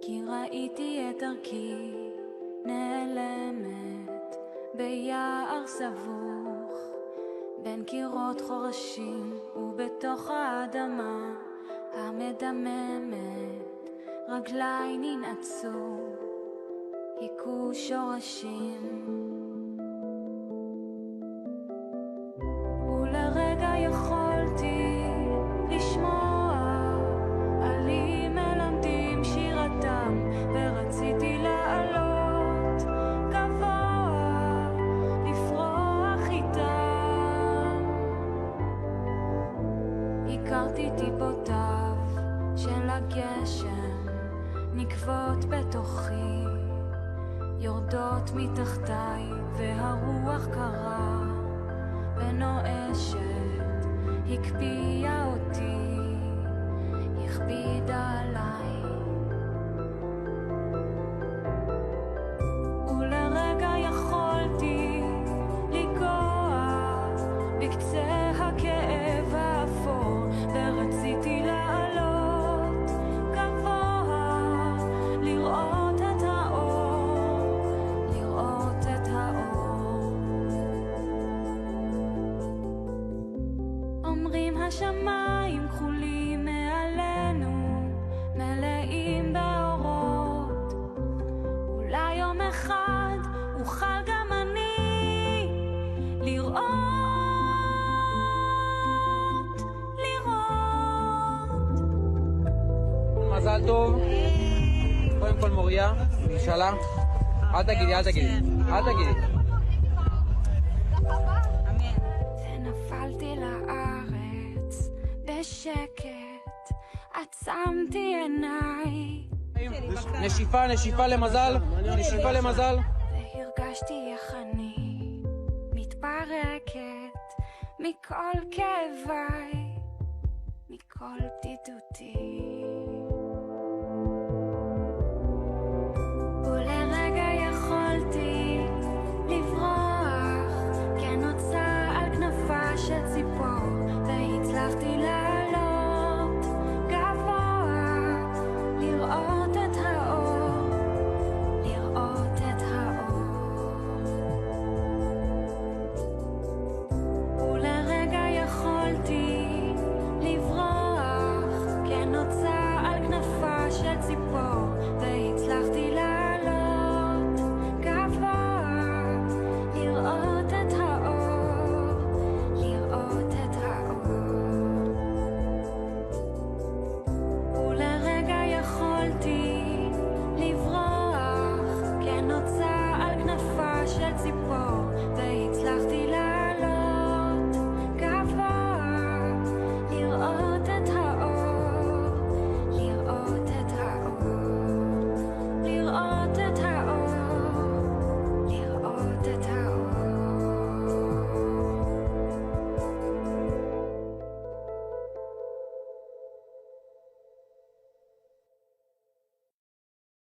כי ראיתי את דרכי נעלמת ביער סבוך בין קירות חורשים ובתוך האדמה המדממת רגליי ננעצו היכו שורשים ולרגע יכולתי לשמוע עלי מלמדים שירתם ורציתי לעלות גבוה לפרוח איתם הכרתי טיפותיו של הגשם נקבות בתוכי יורדות מתחתיי והרוח קרה ונואשת הקפיאה אותי הכבידה עליי ולרגע יכולתי לגוע בקצה הכאב האפור ורציתי לעלות גבוה לראות את האור לראות את האור אומרים השמיים כחולים מעלינו מלאים באורות אולי יום אחד אוכל גם אני לראות מזל טוב. קודם כל מוריה, נשאלה. אל תגידי. ונפלתי לארץ בשקט עצמתי עיניי נשיפה למזל. והרגשתי איך אני מתפרקת מכל כאביי מכל בדידותי ולרגע יכולתי לברוח כנוצה על כנפה של ציפור והצלחתי